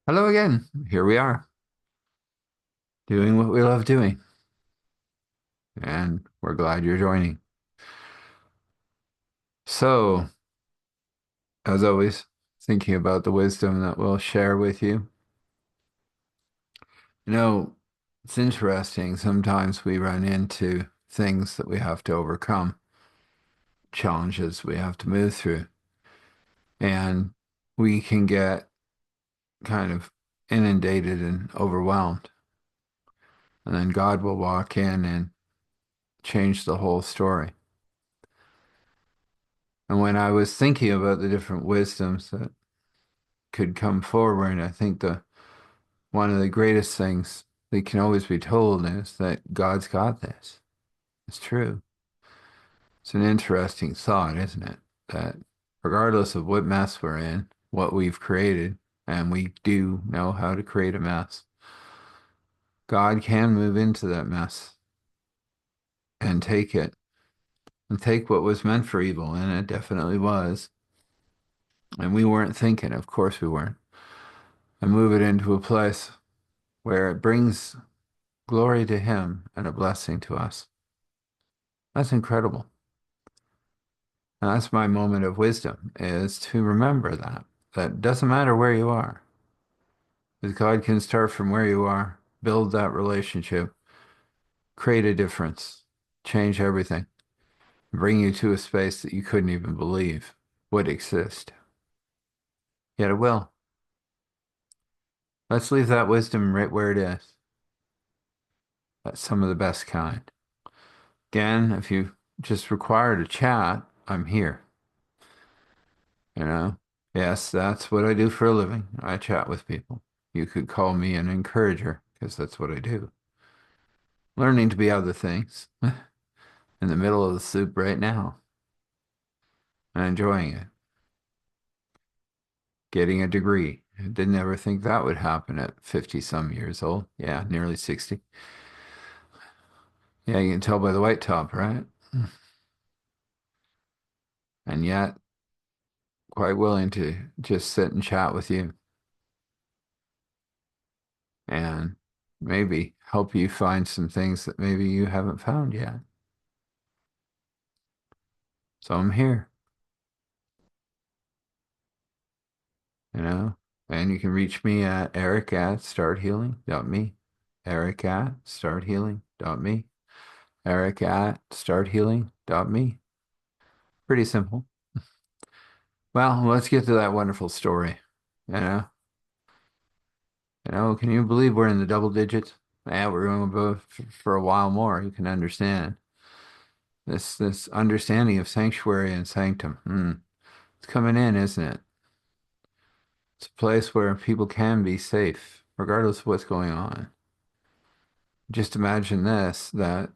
Hello again. Here we are, doing what we love doing, and we're glad you're joining. So, as always, thinking about the wisdom that we'll share with you. You know, it's interesting. Sometimes we run into things that we have to overcome, challenges we have to move through, and we can get kind of inundated and overwhelmed. And then God will walk in and change the whole story. And when I was thinking about the different wisdoms that could come forward, I think the one of the greatest things that can always be told is that God's got this. It's true. It's an interesting thought, isn't it? That regardless of what mess we're in, what we've created, and we do know how to create a mess, God can move into that mess and take it and take what was meant for evil, and it definitely was. And we weren't thinking, of course we weren't, and move it into a place where it brings glory to Him and a blessing to us. That's incredible. And that's my moment of wisdom is to remember that. That doesn't matter where you are. Because God can start from where you are, build that relationship, create a difference, change everything, bring you to a space that you couldn't even believe would exist. Yet it will. Let's leave that wisdom right where it is. That's some of the best kind. Again, if you just require to chat, I'm here. You know, yes, that's what I do for a living. I chat with people. You could call me an encourager because that's what I do. Learning to be other things in the middle of the soup right now and enjoying it. Getting a degree. I didn't ever think that would happen at 50 some years old. Yeah, nearly 60. Yeah, you can tell by the white top, right? And yet, quite willing to just sit and chat with you and maybe help you find some things that maybe you haven't found yet. So I'm here, you know, and you can reach me at eric@starthealing.me, eric@starthealing.me, eric@starthealing.me. Pretty simple. Well, let's get to that wonderful story. You know, can you believe we're in the double digits? Yeah, we're going to go for a while more. You can understand this understanding of sanctuary and sanctum. It's coming in, isn't it? It's a place where people can be safe, regardless of what's going on. Just imagine this, that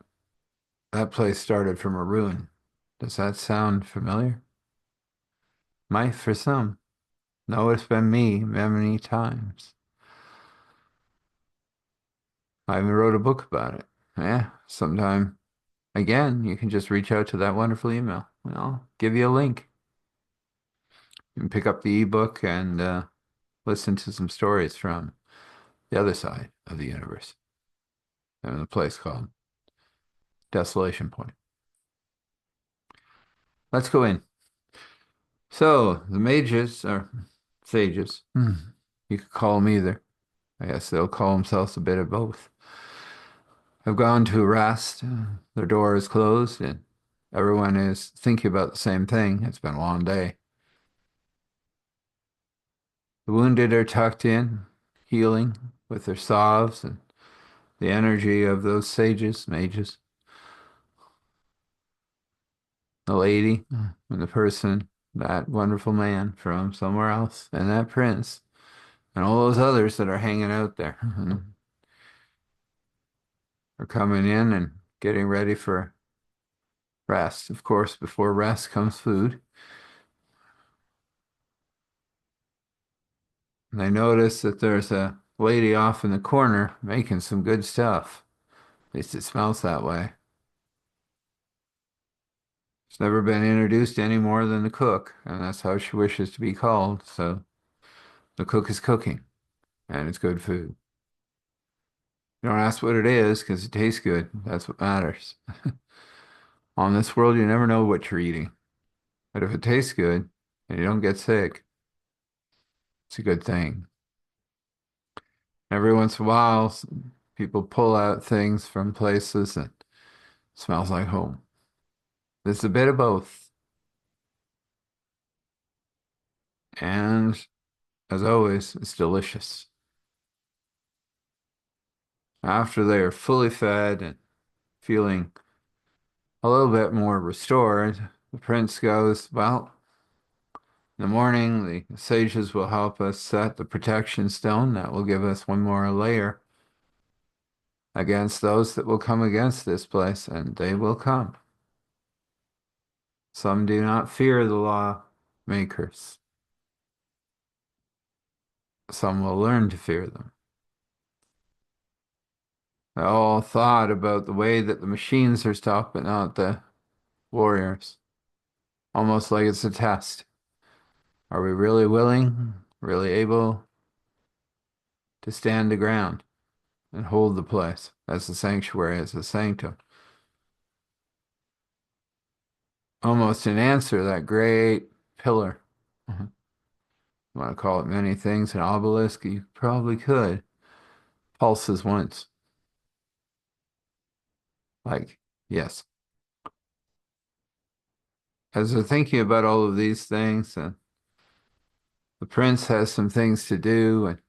place started from a ruin. Does that sound familiar? Might for some. No, it's been me many times. I even wrote a book about it. Yeah, sometime again, you can just reach out to that wonderful email. I'll give you a link. You can pick up the ebook and listen to some stories from the other side of the universe in a place called Desolation Point. Let's go in. So the mages or sages, you could call them either. I guess they'll call themselves a bit of both. Have gone to rest. Their door is closed and everyone is thinking about the same thing. It's been a long day. The wounded are tucked in, healing with their salves and the energy of those sages, mages. The lady and the person, that wonderful man from somewhere else, and that prince, and all those others that are hanging out there are coming in and getting ready for rest. Of course, before rest comes food. And they notice that there's a lady off in the corner making some good stuff. At least it smells that way. She's never been introduced any more than the cook, and that's how she wishes to be called. So the cook is cooking, and it's good food. You don't ask what it is because it tastes good. That's what matters. On this world, you never know what you're eating. But if it tastes good and you don't get sick, it's a good thing. Every once in a while, people pull out things from places and it smells like home. There's a bit of both. And as always, it's delicious. After they are fully fed and feeling a little bit more restored, the prince goes, well, in the morning, the sages will help us set the protection stone that will give us one more layer against those that will come against this place, and they will come. Some do not fear the law makers. Some will learn to fear them. They all thought about the way that the machines are stopped, but not the warriors. Almost like it's a test. Are we really willing, really able to stand the ground and hold the place as a sanctuary, as a sanctum? Almost an answer, that great pillar. Mhm. You want to call it many things, an obelisk? You probably could. Pulses once. Like, yes. As they're thinking about all of these things, the prince has some things to do, and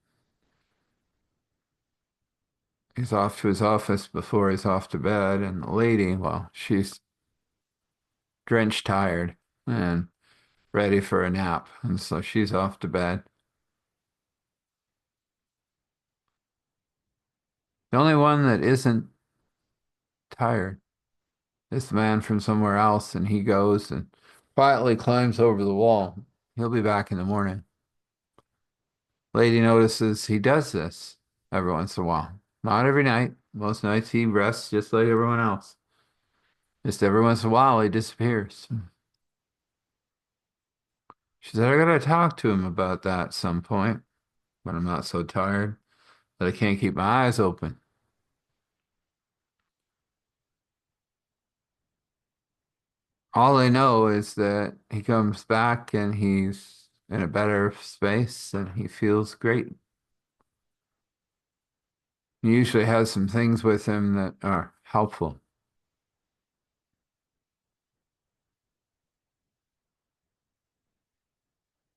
he's off to his office before he's off to bed. And the lady, well, she's drenched tired and ready for a nap. And so she's off to bed. The only one that isn't tired is the man from somewhere else, and he goes and quietly climbs over the wall. He'll be back in the morning. Lady notices he does this every once in a while. Not every night. Most nights he rests just like everyone else. Just every once in a while he disappears. She said, I gotta talk to him about that at some point, but I'm not so tired that I can't keep my eyes open. All I know is that he comes back and he's in a better space and he feels great. He usually has some things with him that are helpful.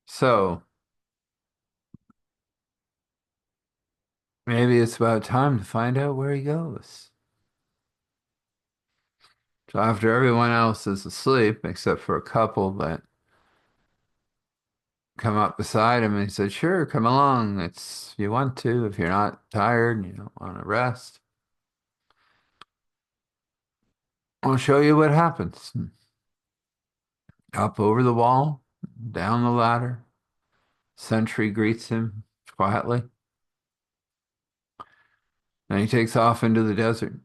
So maybe it's about time to find out where he goes. So after everyone else is asleep, except for a couple that come up beside him, and he said, sure, come along. It's if you want to, if you're not tired, you don't want to rest. I'll show you what happens. Up over the wall, down the ladder. Sentry greets him quietly. Then he takes off into the desert.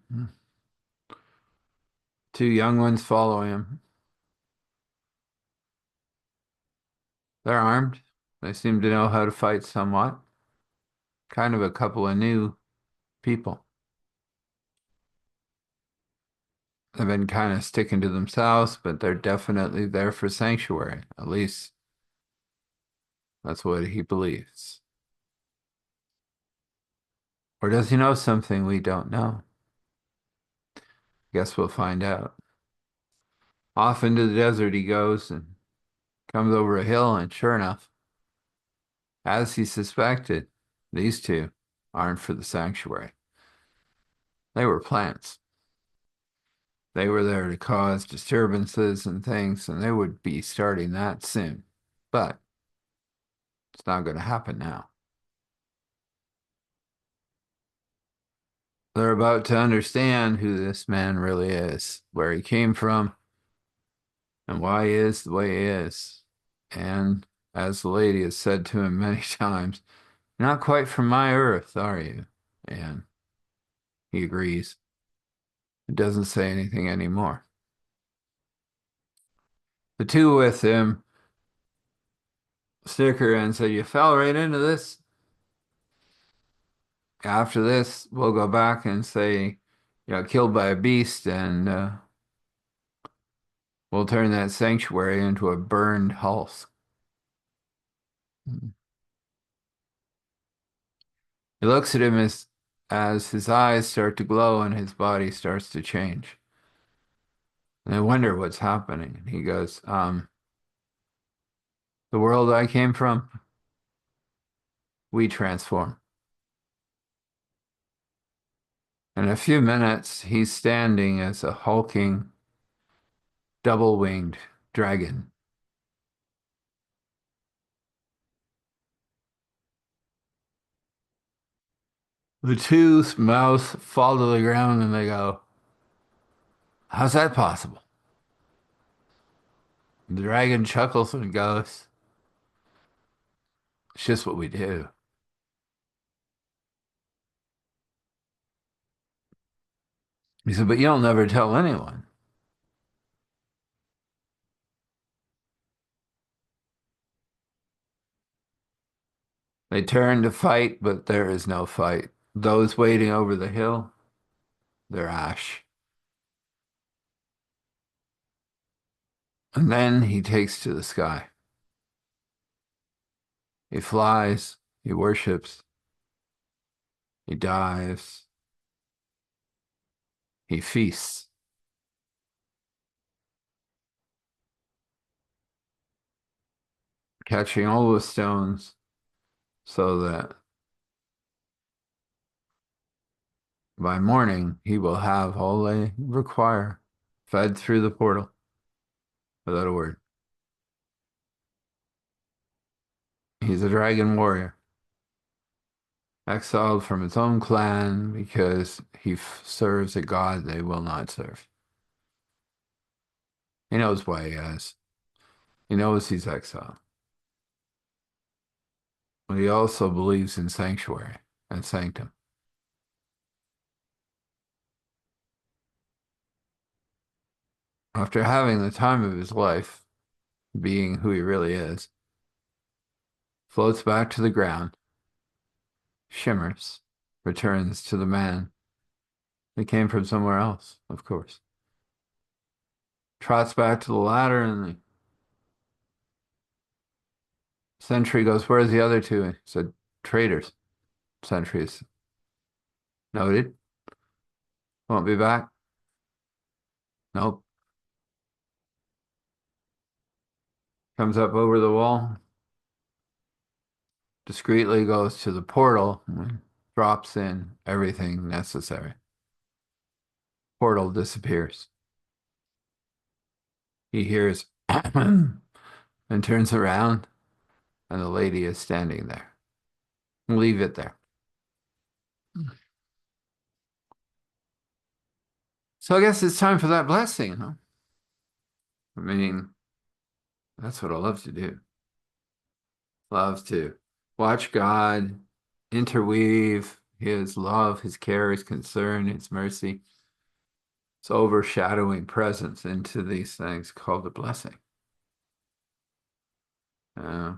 Two young ones follow him. They're armed. They seem to know how to fight somewhat. Kind of a couple of new people. They've been kind of sticking to themselves, but they're definitely there for sanctuary. At least that's what he believes. Or does he know something we don't know? Guess we'll find out. Off into the desert he goes and comes over a hill, and sure enough, as he suspected, these two aren't for the sanctuary. They were plants. They were there to cause disturbances and things, and they would be starting that soon. But it's not going to happen now. They're about to understand who this man really is, where he came from, and why he is the way he is. And as the lady has said to him many times, "You're not quite from my earth, are you?" And he agrees. He doesn't say anything anymore. The two with him stick her and say, "You fell right into this." After this, we'll go back and say, killed by a beast, and we'll turn that sanctuary into a burned house. He looks at him as his eyes start to glow and his body starts to change. And I wonder what's happening. And he goes, the world I came from, we transform. In a few minutes, he's standing as a hulking, double-winged dragon. The two mouths fall to the ground and they go, how's that possible? The dragon chuckles and goes, it's just what we do. He said, but you'll never tell anyone. They turn to fight, but there is no fight. Those waiting over the hill, they're ash. And then he takes to the sky. He flies, he worships, he dives, he feasts, catching all the stones so that by morning he will have all they require fed through the portal without a word. He's a dragon warrior, exiled from his own clan because he serves a god they will not serve. He knows why he is. He knows he's exiled. But he also believes in sanctuary and sanctum. After having the time of his life, being who he really is, floats back to the ground, shimmers, returns to the man. He came from somewhere else, of course. Trots back to the ladder, and the sentry goes, where's the other two? He said, traitors. Sentries. Noted. Won't be back. Nope. Comes up over the wall, discreetly goes to the portal, and drops in everything necessary. Portal disappears. He hears and turns around, and the lady is standing there. Leave it there. So I guess it's time for that blessing, huh? I mean, that's what I love to do. Love to watch God interweave his love, his care, his concern, his mercy, his overshadowing presence into these things called a blessing. Uh,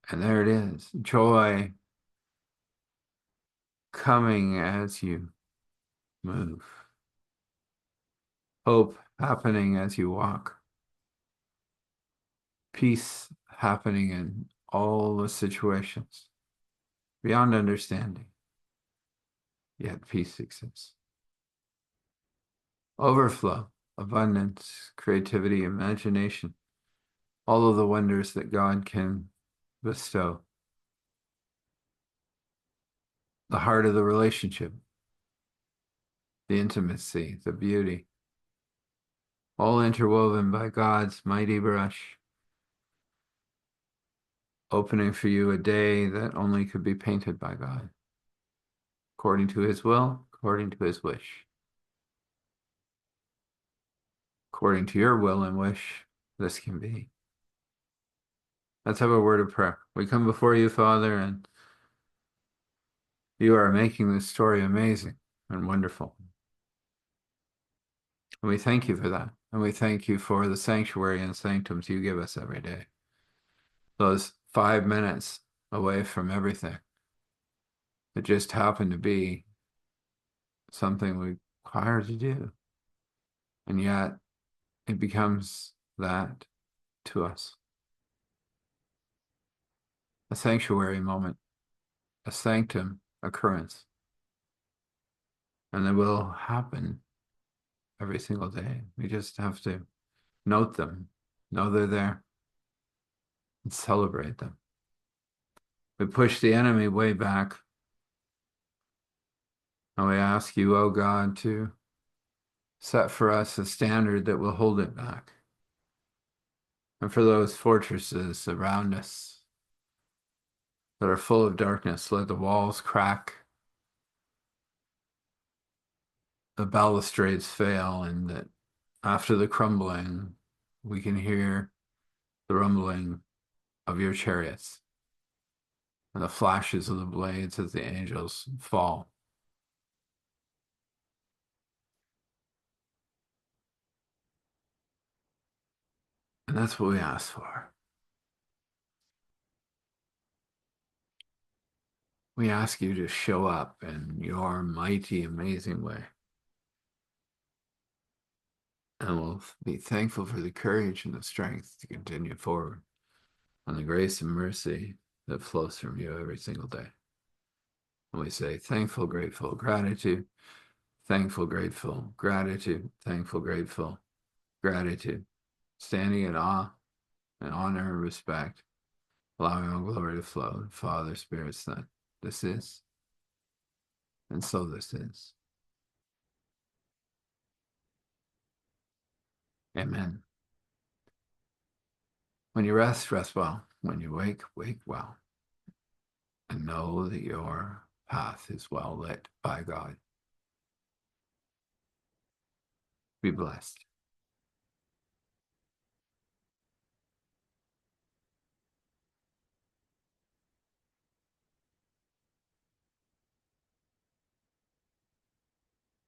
and there it is. Joy coming as you move. Hope happening as you walk. Peace happening in all the situations. Beyond understanding, yet peace exists. Overflow, abundance, creativity, imagination, all of the wonders that God can bestow. The heart of the relationship, the intimacy, the beauty, all interwoven by God's mighty brush, opening for you a day that only could be painted by God, according to his will, according to his wish. According to your will and wish, this can be. Let's have a word of prayer. We come before you, Father, and you are making this story amazing and wonderful. And we thank you for that. And we thank you for the sanctuary and sanctums you give us every day. those 5 minutes away from everything. It just happened to be something we require to do. And yet it becomes that to us. A sanctuary moment, a sanctum occurrence. And it will happen every single day. We just have to note them, know they're there, and celebrate them. We push the enemy way back. And we ask you, oh God, to set for us a standard that will hold it back. And for those fortresses around us that are full of darkness, let the walls crack, the balustrades fail, and that after the crumbling, we can hear the rumbling of your chariots and the flashes of the blades as the angels fall. And that's what we ask for. We ask you to show up in your mighty, amazing way. And we'll be thankful for the courage and the strength to continue forward on the grace and mercy that flows from you every single day. And we say thankful, grateful, gratitude, thankful, grateful, gratitude, thankful, grateful, gratitude, standing in awe and honor and respect, allowing all glory to flow. Father, Spirit, Son, this is, and so this is. Amen. When you rest, rest well. When you wake, wake well. And know that your path is well lit by God. Be blessed.